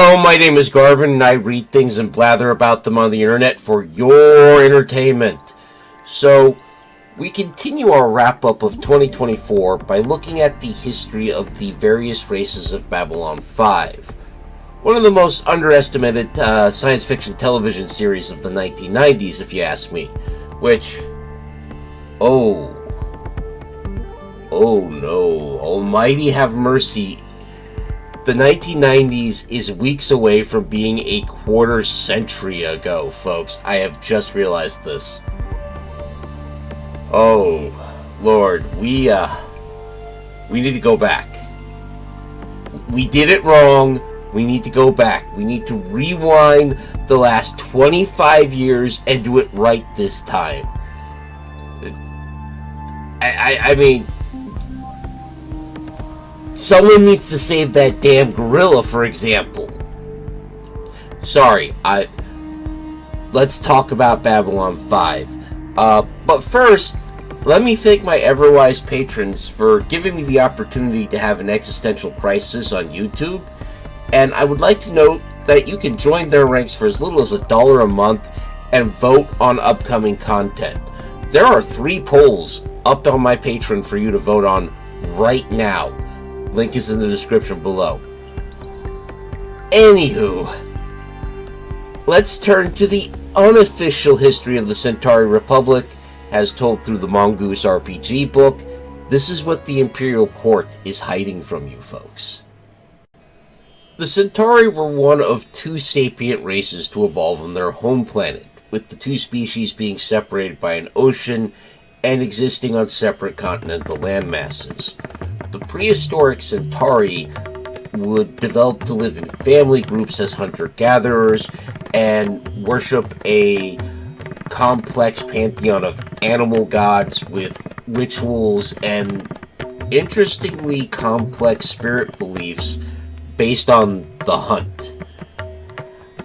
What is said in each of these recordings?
Hello, my name is Garvin, and I read things and blather about them on the internet for your entertainment. So, we continue our wrap-up of 2024 by looking at the history of the various races of Babylon 5. One of the most underestimated science fiction television series of the 1990s, if you ask me. Which, oh no, almighty have mercy. The 1990s is weeks away from being a quarter century ago, folks. I have just realized this. Oh, Lord, we need to go back. We did it wrong. We need to go back. We need to rewind the last 25 years and do it right this time. I mean, someone needs to save that damn gorilla, for example. Sorry, let's talk about Babylon 5. But first, let me thank my ever-wise patrons for giving me the opportunity to have an existential crisis on YouTube. And I would like to note that you can join their ranks for as little as $1 a month and vote on upcoming content. There are 3 polls up on my Patreon for you to vote on right now. Link is in the description below. Anywho, let's turn to the unofficial history of the Centauri Republic, as told through the Mongoose RPG book. This is what the Imperial Court is hiding from you, folks. The Centauri were one of 2 sapient races to evolve on their home planet, with the 2 species being separated by an ocean and existing on separate continental landmasses. The prehistoric Centauri would develop to live in family groups as hunter-gatherers and worship a complex pantheon of animal gods with rituals and interestingly complex spirit beliefs based on the hunt.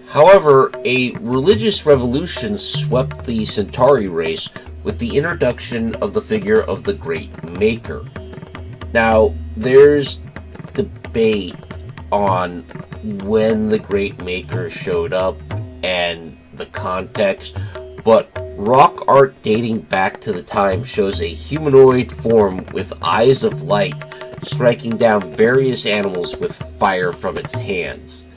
However, a religious revolution swept the Centauri race with the introduction of the figure of the Great Maker. Now, there's debate on when the Great Maker showed up and the context, but rock art dating back to the time shows a humanoid form with eyes of light striking down various animals with fire from its hands.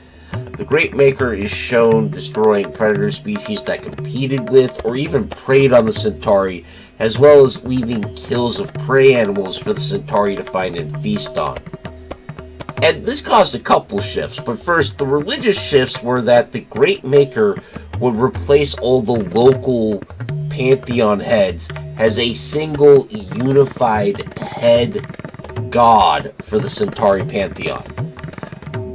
The Great Maker is shown destroying predator species that competed with or even preyed on the Centauri, as well as leaving kills of prey animals for the Centauri to find and feast on. And this caused a couple shifts, but first, the religious shifts were that the Great Maker would replace all the local pantheon heads as a single unified head god for the Centauri pantheon,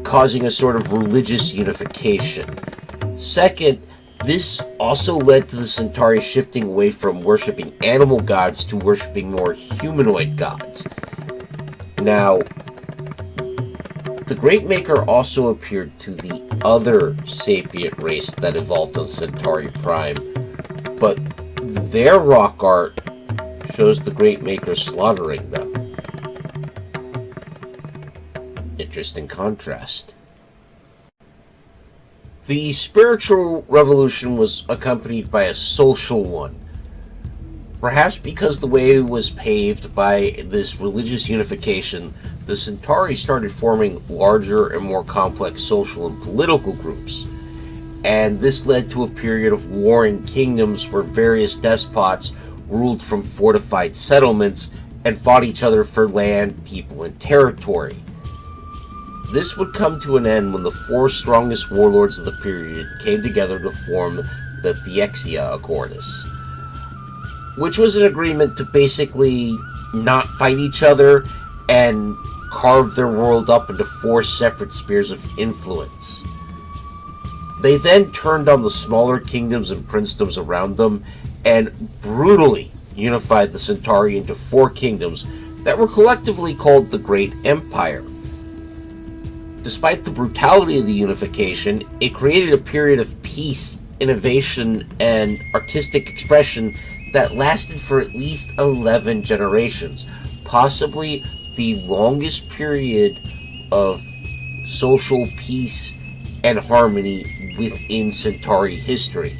causing a sort of religious unification. Second, this also led to the Centauri shifting away from worshipping animal gods to worshipping more humanoid gods. Now, the Great Maker also appeared to the other sapient race that evolved on Centauri Prime, but their rock art shows the Great Maker slaughtering them. Interesting contrast. The spiritual revolution was accompanied by a social one. Perhaps because the way was paved by this religious unification, the Centauri started forming larger and more complex social and political groups. And this led to a period of warring kingdoms where various despots ruled from fortified settlements and fought each other for land, people, and territory. This would come to an end when the 4 strongest warlords of the period came together to form the Theexia Accordus, which was an agreement to basically not fight each other and carve their world up into 4 separate spheres of influence. They then turned on the smaller kingdoms and princedoms around them and brutally unified the Centauri into 4 kingdoms that were collectively called the Great Empire. Despite the brutality of the unification, it created a period of peace, innovation, and artistic expression that lasted for at least 11 generations, possibly the longest period of social peace and harmony within Centauri history.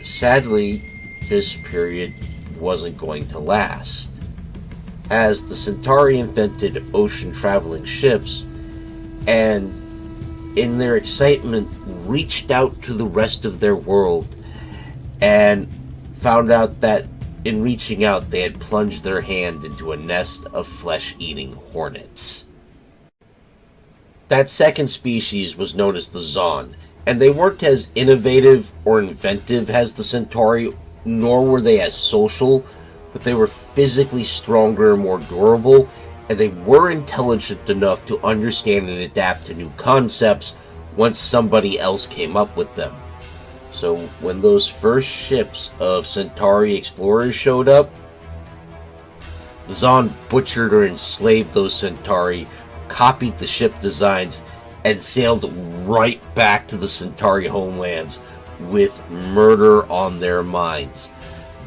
Sadly, this period wasn't going to last, as the Centauri invented ocean-traveling ships, and in their excitement reached out to the rest of their world and found out that in reaching out they had plunged their hand into a nest of flesh-eating hornets. That second species was known as the Zon, and they weren't as innovative or inventive as the Centauri, nor were they as social, but they were physically stronger and more durable, and they were intelligent enough to understand and adapt to new concepts once somebody else came up with them. So when those first ships of Centauri explorers showed up, the Zon butchered or enslaved those Centauri, copied the ship designs, and sailed right back to the Centauri homelands with murder on their minds.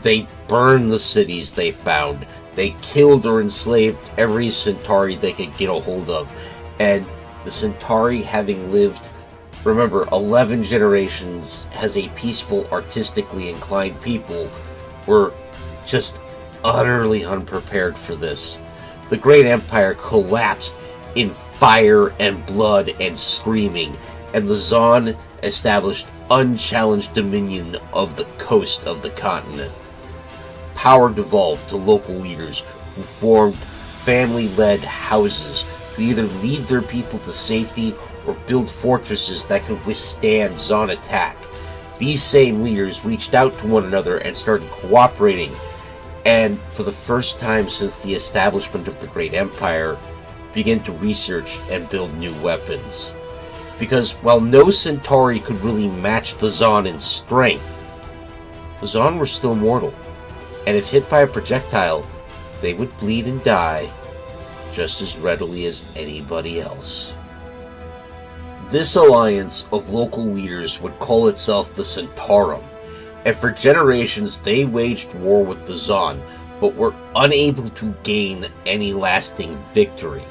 They burned the cities they found. They killed or enslaved every Centauri they could get a hold of. And the Centauri, having lived, remember, 11 generations as a peaceful, artistically inclined people, were just utterly unprepared for this. The great empire collapsed in fire and blood and screaming, and the Zon established unchallenged dominion of the coast of the continent. Power devolved to local leaders who formed family-led houses to either lead their people to safety or build fortresses that could withstand Zon attack. These same leaders reached out to one another and started cooperating, and for the first time since the establishment of the Great Empire, began to research and build new weapons. Because while no Centauri could really match the Zon in strength, the Zon were still mortal, and if hit by a projectile, they would bleed and die just as readily as anybody else. This alliance of local leaders would call itself the Centaurum, and for generations they waged war with the Zon, but were unable to gain any lasting victory.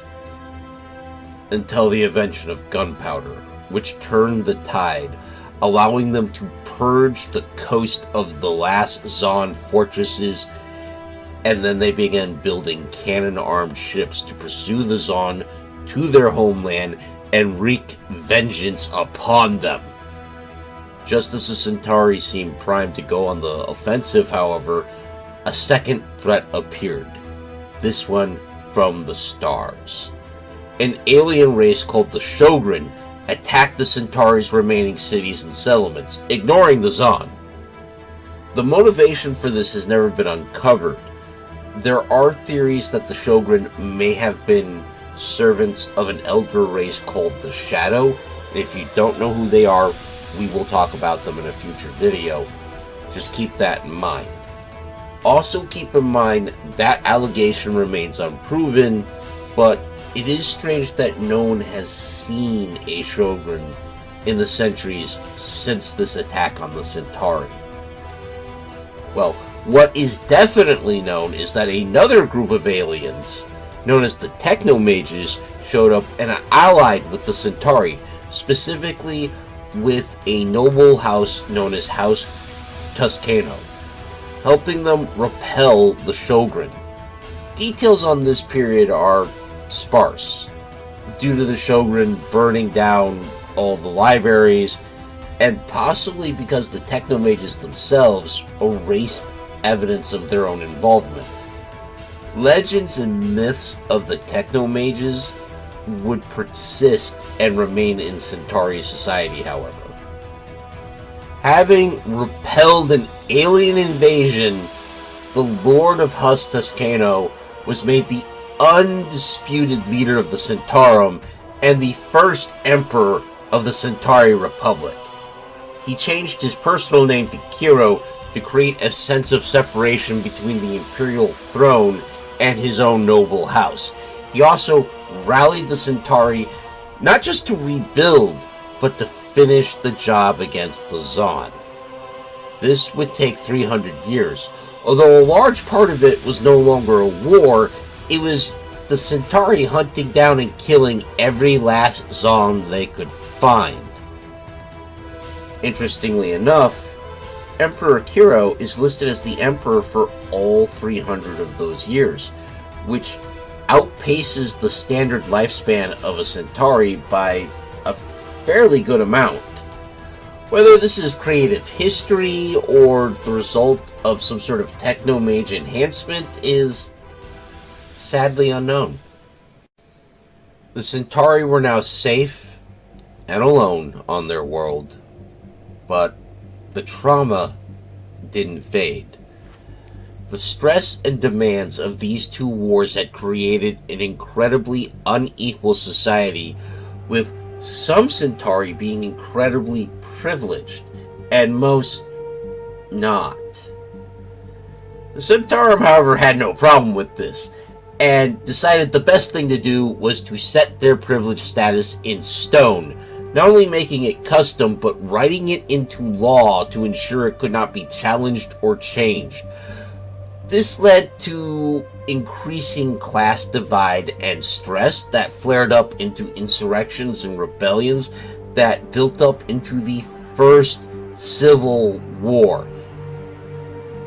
Until the invention of gunpowder, which turned the tide, allowing them to purge the coast of the last Zon fortresses, and then they began building cannon-armed ships to pursue the Zon to their homeland and wreak vengeance upon them. Just as the Centauri seemed primed to go on the offensive, however, a second threat appeared, this one from the stars. An alien race called the Shogun attacked the Centauri's remaining cities and settlements, ignoring the Zon. The motivation for this has never been uncovered. There are theories that the Shogun may have been servants of an elder race called the Shadow, and if you don't know who they are, we will talk about them in a future video. Just keep that in mind. Also keep in mind that allegation remains unproven, but it is strange that no one has seen a Shogun in the centuries since this attack on the Centauri. Well, what is definitely known is that another group of aliens, known as the Technomages, showed up and allied with the Centauri, specifically with a noble house known as House Tuscano, helping them repel the Shogun. Details on this period are sparse, due to the Shogun burning down all the libraries, and possibly because the Technomages themselves erased evidence of their own involvement. Legends and myths of the Technomages would persist and remain in Centauri society, however. Having repelled an alien invasion, the Lord of Hus Tuscano was made the undisputed leader of the Centaurum and the first emperor of the Centauri Republic. He changed his personal name to Kiro to create a sense of separation between the imperial throne and his own noble house. He also rallied the Centauri not just to rebuild, but to finish the job against the Zon. This would take 300 years. Although a large part of it was no longer a war, it was the Centauri hunting down and killing every last Zon they could find. Interestingly enough, Emperor Kiro is listed as the emperor for all 300 of those years, which outpaces the standard lifespan of a Centauri by a fairly good amount. Whether this is creative history or the result of some sort of techno-mage enhancement is sadly unknown. The Centauri were now safe and alone on their world, but the trauma didn't fade. The stress and demands of these two wars had created an incredibly unequal society, with some Centauri being incredibly privileged and most not. The Centaurum, however, had no problem with this, and decided the best thing to do was to set their privileged status in stone, not only making it custom, but writing it into law to ensure it could not be challenged or changed. This led to increasing class divide and stress that flared up into insurrections and rebellions that built up into the First Civil War.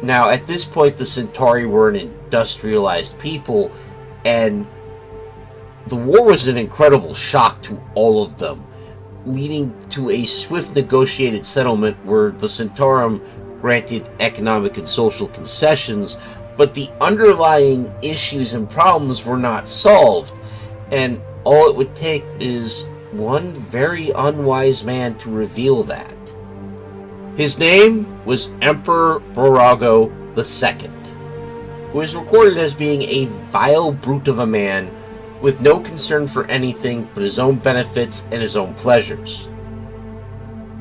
Now, at this point, the Centauri were an industrialized people, and the war was an incredible shock to all of them, leading to a swift negotiated settlement where the Centaurum granted economic and social concessions, but the underlying issues and problems were not solved, and all it would take is one very unwise man to reveal that. His name was Emperor Morago II, who is recorded as being a vile brute of a man with no concern for anything but his own benefits and his own pleasures.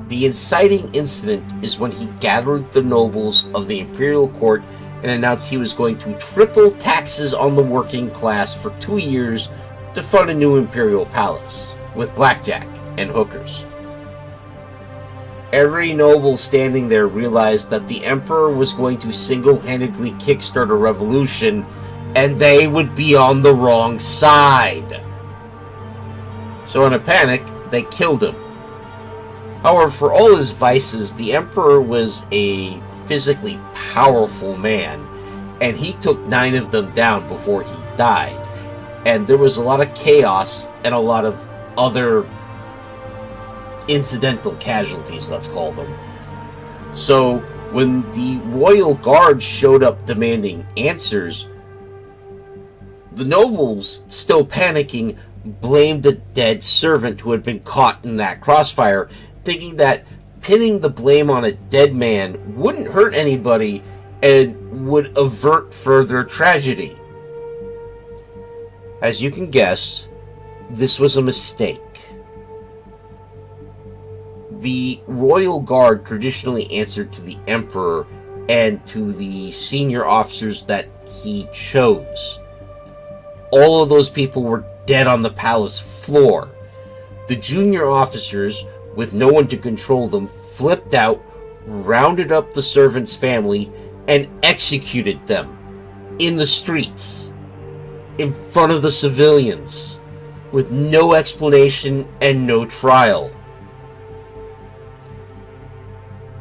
The inciting incident is when he gathered the nobles of the Imperial court and announced he was going to triple taxes on the working class for 2 years to fund a new Imperial palace, with blackjack and hookers. Every noble standing there realized that the Emperor was going to single-handedly kickstart a revolution, and they would be on the wrong side. So in a panic, they killed him. However, for all his vices, the Emperor was a physically powerful man, and he took 9 of them down before he died. And there was a lot of chaos and a lot of other incidental casualties, let's call them. So when the royal guard showed up demanding answers, the nobles, still panicking, blamed the dead servant who had been caught in that crossfire, thinking that pinning the blame on a dead man wouldn't hurt anybody and would avert further tragedy. As you can guess, this was a mistake. The royal guard traditionally answered to the emperor and to the senior officers that he chose. All of those people were dead on the palace floor. The junior officers, with no one to control them, flipped out, rounded up the servant's family, and executed them in the streets, in front of the civilians, with no explanation and no trial.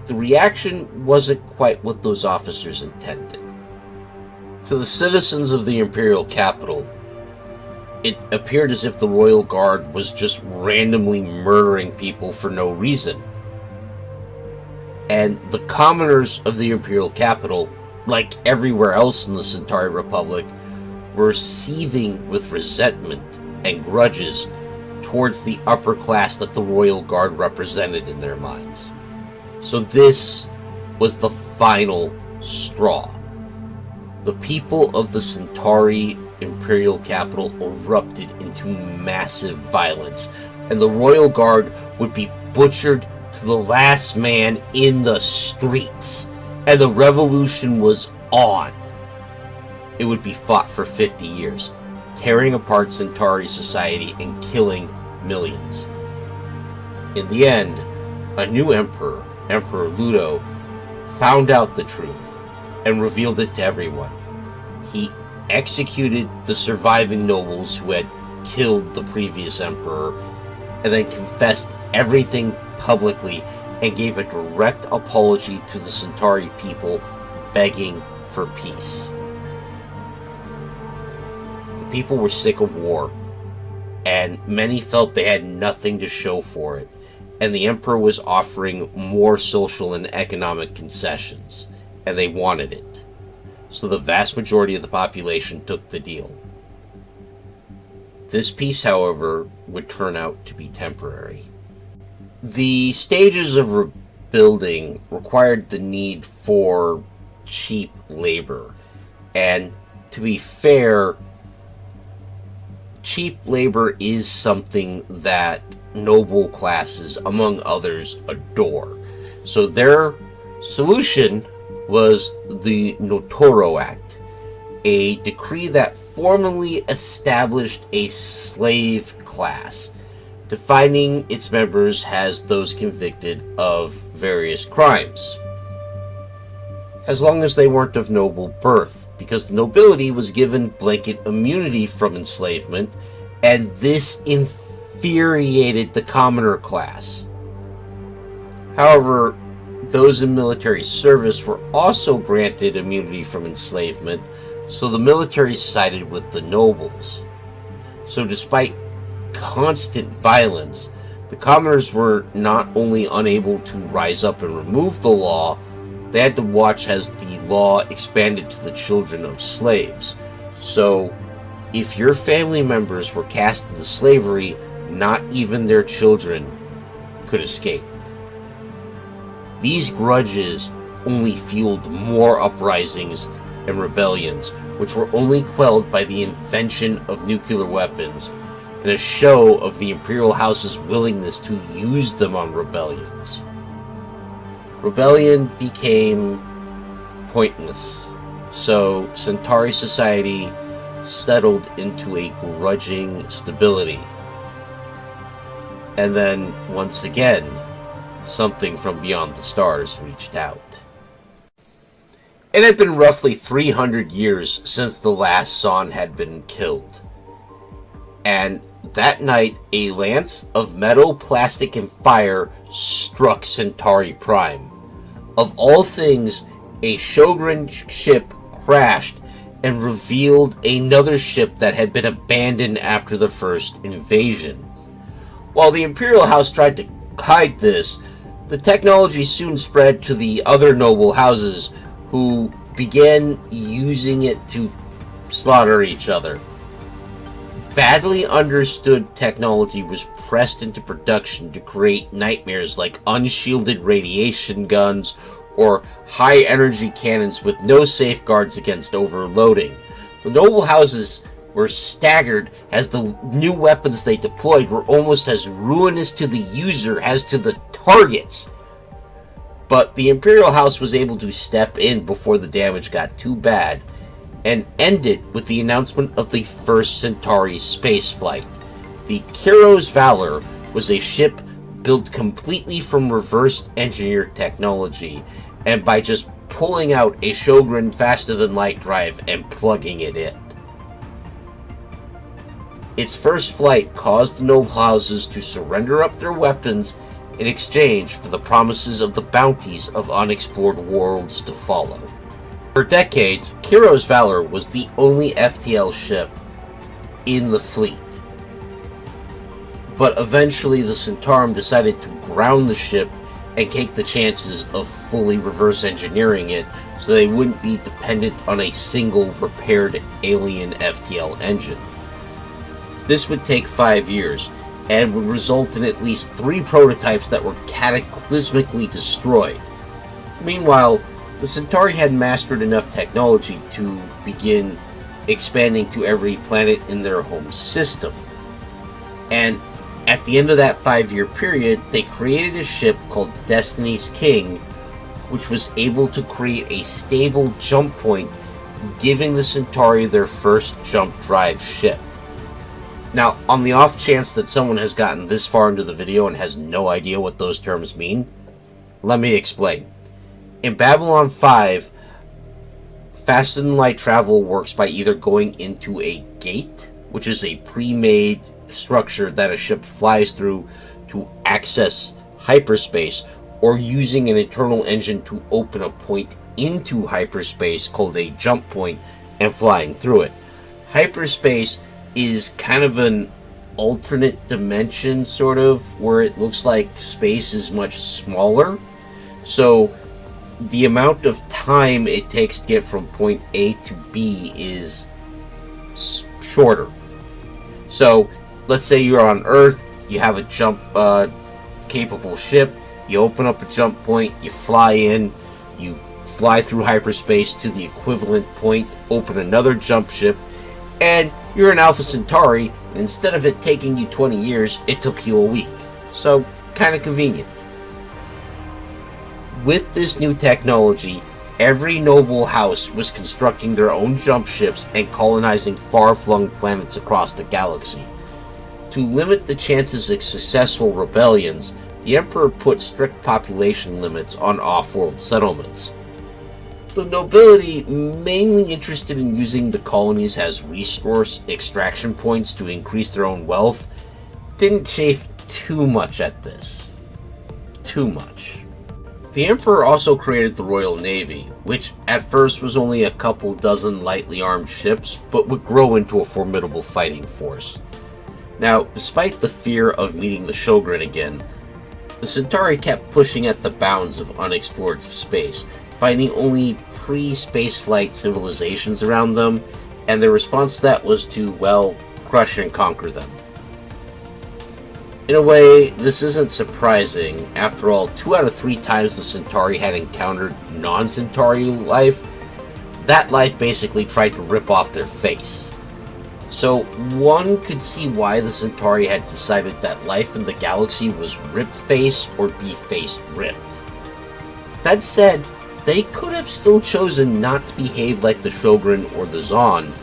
The reaction wasn't quite what those officers intended. To the citizens of the Imperial capital, it appeared as if the Royal Guard was just randomly murdering people for no reason. And the commoners of the Imperial capital, like everywhere else in the Centauri Republic, were seething with resentment and grudges towards the upper class that the Royal Guard represented in their minds. So this was the final straw. The people of the Centauri Imperial capital erupted into massive violence, and the Royal Guard would be butchered to the last man in the streets, and the revolution was on. It would be fought for 50 years, tearing apart Centauri society and killing millions. In the end, a new emperor, Emperor Ludo, found out the truth and revealed it to everyone. He executed the surviving nobles who had killed the previous emperor, and then confessed everything publicly and gave a direct apology to the Centauri people, begging for peace. The people were sick of war, and many felt they had nothing to show for it, and the emperor was offering more social and economic concessions, and they wanted it. So the vast majority of the population took the deal. This peace, however, would turn out to be temporary. The stages of rebuilding required the need for cheap labor, and to be fair, cheap labor is something that noble classes, among others, adore. So their solution was the Notoro Act, a decree that formally established a slave class, defining its members as those convicted of various crimes, as long as they weren't of noble birth, because the nobility was given blanket immunity from enslavement, and this infuriated the commoner class. However, those in military service were also granted immunity from enslavement, so the military sided with the nobles. So despite constant violence, the commoners were not only unable to rise up and remove the law, they had to watch as the law expanded to the children of slaves. So if your family members were cast into slavery, not even their children could escape. These grudges only fueled more uprisings and rebellions, which were only quelled by the invention of nuclear weapons and a show of the Imperial House's willingness to use them on rebellions. Rebellion became pointless, so Centauri society settled into a grudging stability. And then, once again, something from beyond the stars reached out. It had been roughly 300 years since the last Swan had been killed. And that night, a lance of metal, plastic, and fire struck Centauri Prime. Of all things, a Shogun ship crashed and revealed another ship that had been abandoned after the first invasion. While the Imperial House tried to hide this, the technology soon spread to the other noble houses, who began using it to slaughter each other. Badly understood technology was pressed into production to create nightmares like unshielded radiation guns or high-energy cannons with no safeguards against overloading. The noble houses were staggered as the new weapons they deployed were almost as ruinous to the user as to the targets. But the Imperial House was able to step in before the damage got too bad, and ended with the announcement of the first Centauri spaceflight. The Kiro's Valor was a ship built completely from reverse engineered technology, and by just pulling out a Shogun faster-than-light drive and plugging it in. Its first flight caused the noble houses to surrender up their weapons in exchange for the promises of the bounties of unexplored worlds to follow. For decades, Kiro's Valor was the only FTL ship in the fleet. But eventually the Centaurum decided to ground the ship and take the chances of fully reverse engineering it so they wouldn't be dependent on a single repaired alien FTL engine. This would take 5 years, and would result in at least 3 prototypes that were cataclysmically destroyed. Meanwhile, the Centauri had mastered enough technology to begin expanding to every planet in their home system. And at the end of that 5-year period, they created a ship called Destiny's King, which was able to create a stable jump point, giving the Centauri their first jump drive ship. Now, on the off chance that someone has gotten this far into the video and has no idea what those terms mean, let me explain. In Babylon 5, Faster than light travel works by either going into a gate, which is a pre-made structure that a ship flies through to access hyperspace, or using an internal engine to open a point into hyperspace called a jump point and flying through it. Hyperspace is kind of an alternate dimension, sort of, where it looks like space is much smaller. So the amount of time it takes to get from point A to B is shorter. So let's say you're on Earth, you have a jump capable ship, you open up a jump point, you fly in, you fly through hyperspace to the equivalent point, open another jump ship, and you're an Alpha Centauri, and instead of it taking you 20 years, it took you a week. So, kind of convenient. With this new technology, every noble house was constructing their own jump ships and colonizing far-flung planets across the galaxy. To limit the chances of successful rebellions, the Emperor put strict population limits on off-world settlements. The nobility, mainly interested in using the colonies as resource extraction points to increase their own wealth, didn't chafe too much at this. Too much. The Emperor also created the Royal Navy, which at first was only a couple dozen lightly armed ships, but would grow into a formidable fighting force. Now, despite the fear of meeting the Shogun again, the Centauri kept pushing at the bounds of unexplored space, finding only pre-spaceflight civilizations around them, and their response to that was to, well, crush and conquer them. In a way, this isn't surprising. After all, 2 out of 3 times the Centauri had encountered non-Centauri life, that life basically tried to rip off their face. So one could see why the Centauri had decided that life in the galaxy was rip-face or be-face ripped. That said, they could have still chosen not to behave like the Shogun or the Zon,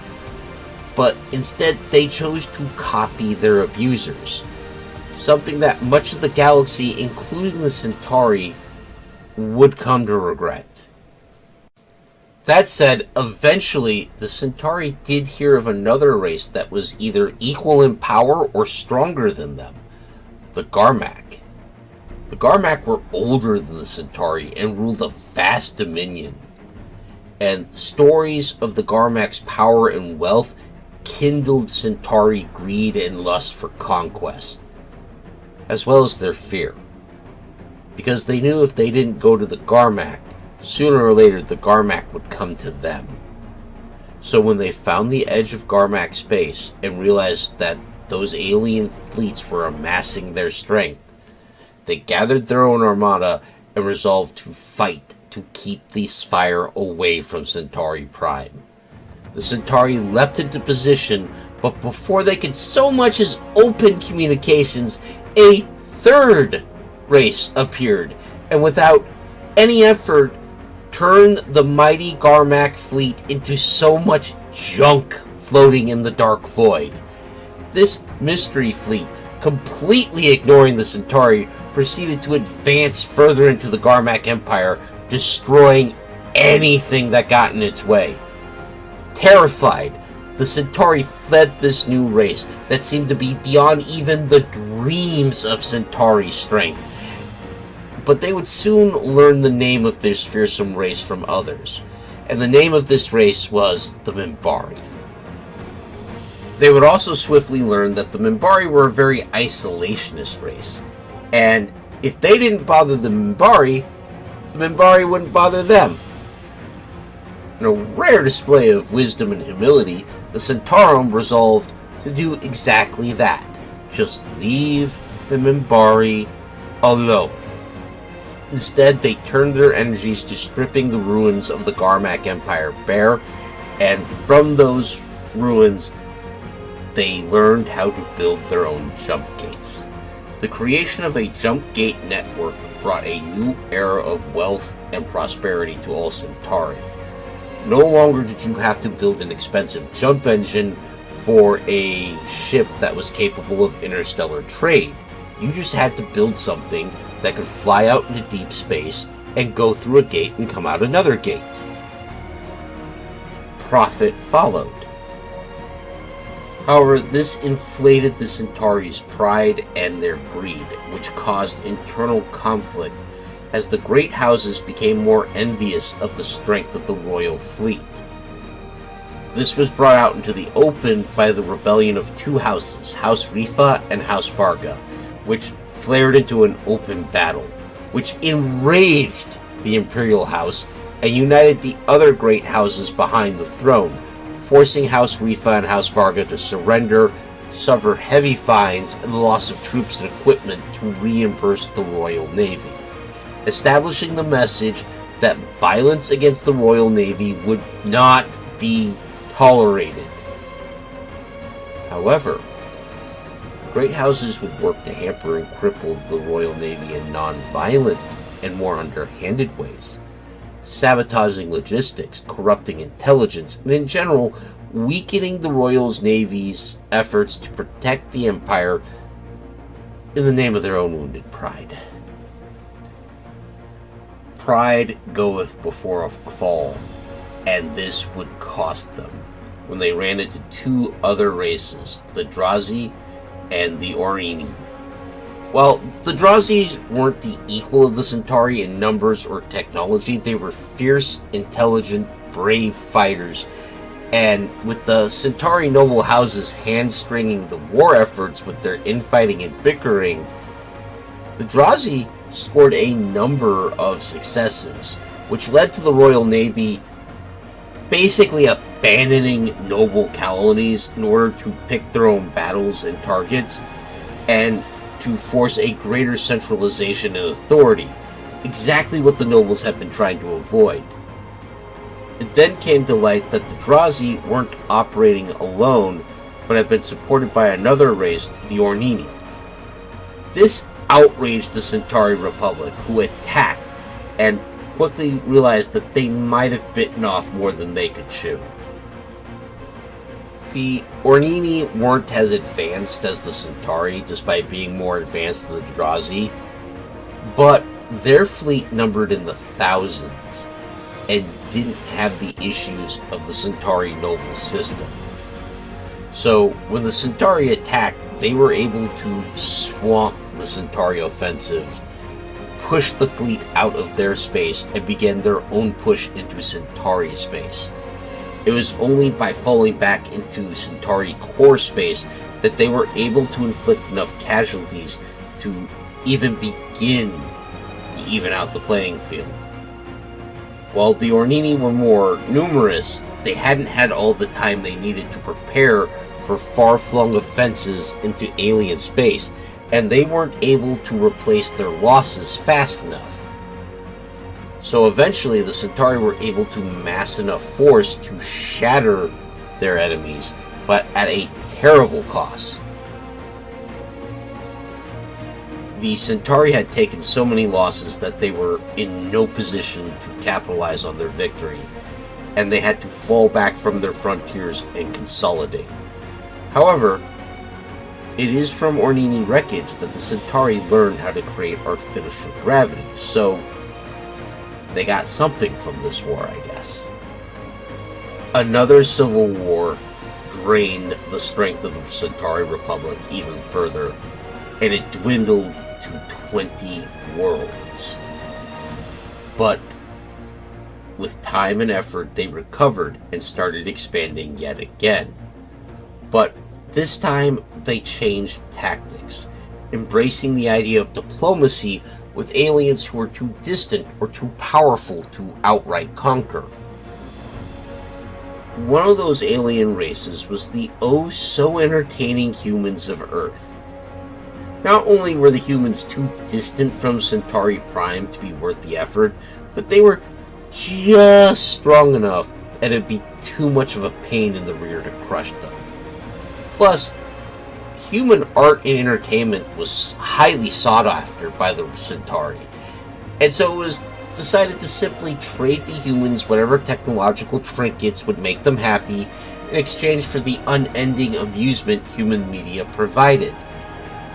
but instead they chose to copy their abusers. Something that much of the galaxy, including the Centauri, would come to regret. That said, eventually, the Centauri did hear of another race that was either equal in power or stronger than them, the Garmak. The Garmak were older than the Centauri and ruled a vast dominion. And stories of the Garmak's power and wealth kindled Centauri greed and lust for conquest, as well as their fear. Because they knew if they didn't go to the Garmak, sooner or later the Garmak would come to them. So when they found the edge of Garmak space and realized that those alien fleets were amassing their strength, they gathered their own armada and resolved to fight to keep the Spire away from Centauri Prime. The Centauri leapt into position, but before they could so much as open communications, a third race appeared, and without any effort, turned the mighty Garmak fleet into so much junk floating in the dark void. This mystery fleet, completely ignoring the Centauri, proceeded to advance further into the Garmak Empire, destroying anything that got in its way. Terrified, the Centauri fled this new race that seemed to be beyond even the dreams of Centauri strength. But they would soon learn the name of this fearsome race from others, and the name of this race was the Minbari. They would also swiftly learn that the Minbari were a very isolationist race, and if they didn't bother the Minbari wouldn't bother them. In a rare display of wisdom and humility, the Centaurum resolved to do exactly that. Just leave the Minbari alone. Instead, they turned their energies to stripping the ruins of the Garmak Empire bare, and from those ruins, they learned how to build their own jump gates. The creation of a jump gate network brought a new era of wealth and prosperity to all Centauri. No longer did you have to build an expensive jump engine for a ship that was capable of interstellar trade. You just had to build something that could fly out into deep space and go through a gate and come out another gate. profit followed. However, this inflated the Centauri's pride and their greed, which caused internal conflict as the great houses became more envious of the strength of the royal fleet. This was brought out into the open by the rebellion of two houses, House Rifa and House Varga, which flared into an open battle, which enraged the Imperial House and united the other great houses behind the throne, forcing House Rifa and House Varga to surrender, suffer heavy fines, and the loss of troops and equipment to reimburse the Royal Navy, establishing the message that violence against the Royal Navy would not be tolerated. However, the great houses would work to hamper and cripple the Royal Navy in non-violent and more underhanded ways, sabotaging logistics, corrupting intelligence, and in general, weakening the Royal Navy's efforts to protect the Empire in the name of their own wounded pride. Pride goeth before a fall, and this would cost them when they ran into two other races, the Drazi and the Orini. While the Drazi weren't the equal of the Centauri in numbers or technology, they were fierce, intelligent, brave fighters, and with the Centauri noble houses hamstringing the war efforts with their infighting and bickering, the Drazi scored a number of successes, which led to the Royal Navy basically abandoning noble colonies in order to pick their own battles and targets, and to force a greater centralization and authority, exactly what the nobles had been trying to avoid. It then came to light that the Drazi weren't operating alone, but had been supported by another race, the Ornini. This outraged the Centauri Republic, who attacked and quickly realized that they might have bitten off more than they could chew. The Ornini weren't as advanced as the Centauri, despite being more advanced than the Drazi, but their fleet numbered in the thousands and didn't have the issues of the Centauri noble system. So when the Centauri attacked, they were able to swamp the Centauri offensive, push the fleet out of their space, and begin their own push into Centauri space. It was only by falling back into Centauri core space that they were able to inflict enough casualties to even begin to even out the playing field. While the Ornini were more numerous, they hadn't had all the time they needed to prepare for far-flung offenses into alien space, and they weren't able to replace their losses fast enough. So eventually the Centauri were able to mass enough force to shatter their enemies, but at a terrible cost. The Centauri had taken so many losses that they were in no position to capitalize on their victory, and they had to fall back from their frontiers and consolidate. However, it is from Ornini wreckage that the Centauri learned how to create artificial gravity, so they got something from this war, I guess. Another civil war drained the strength of the Centauri Republic even further, and it dwindled to 20 worlds. But with time and effort, they recovered and started expanding yet again. But this time, they changed tactics, embracing the idea of diplomacy with aliens who were too distant or too powerful to outright conquer. One of those alien races was the oh-so-entertaining humans of Earth. Not only were the humans too distant from Centauri Prime to be worth the effort, but they were just strong enough that it'd be too much of a pain in the rear to crush them. Plus, human art and entertainment was highly sought after by the Centauri, and so it was decided to simply trade the humans whatever technological trinkets would make them happy in exchange for the unending amusement human media provided.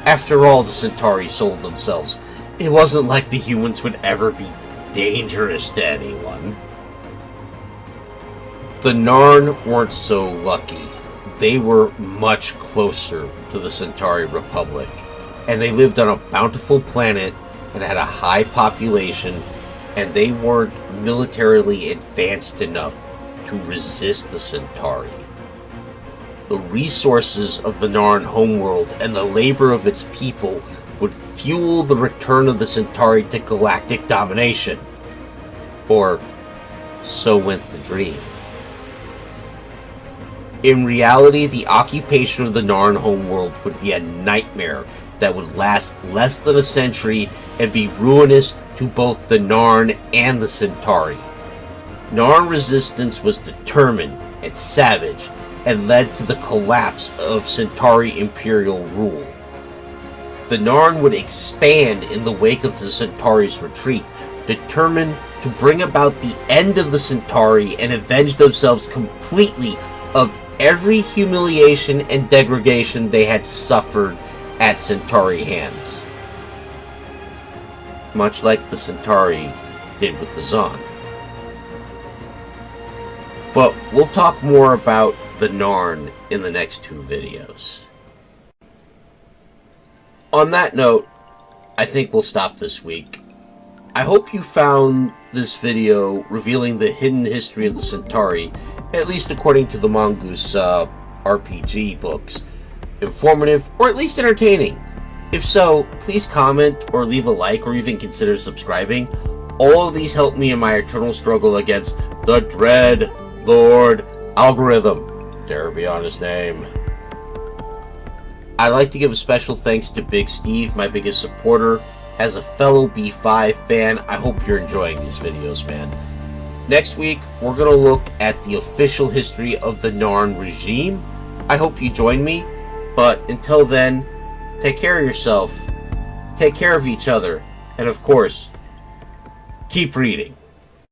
After all, the Centauri sold themselves. It wasn't like the humans would ever be dangerous to anyone. The Narn weren't so lucky. They were much closer to the Centauri Republic, and they lived on a bountiful planet and had a high population, and they weren't militarily advanced enough to resist the Centauri. The resources of the Narn homeworld and the labor of its people would fuel the return of the Centauri to galactic domination. Or so went the dream. In reality, the occupation of the Narn homeworld would be a nightmare that would last less than a century and be ruinous to both the Narn and the Centauri. Narn resistance was determined and savage and led to the collapse of Centauri Imperial rule. The Narn would expand in the wake of the Centauri's retreat, determined to bring about the end of the Centauri and avenge themselves completely of every humiliation and degradation they had suffered at Centauri hands. Much like the Centauri did with the Zon. But we'll talk more about the Narn in the next two videos. On that note, I think we'll stop this week. I hope you found this video revealing the hidden history of the Centauri, at least according to the Mongoose RPG books, informative or at least entertaining. If so, please comment or leave a like or even consider subscribing. All of these help me in my eternal struggle against the Dread Lord algorithm. Dare be on his name. I'd like to give a special thanks to Big Steve, my biggest supporter. As a fellow B5 fan, I hope you're enjoying these videos, man. Next week, we're going to look at the official history of the Narn regime. I hope you join me, but until then, take care of yourself, take care of each other, and of course, keep reading.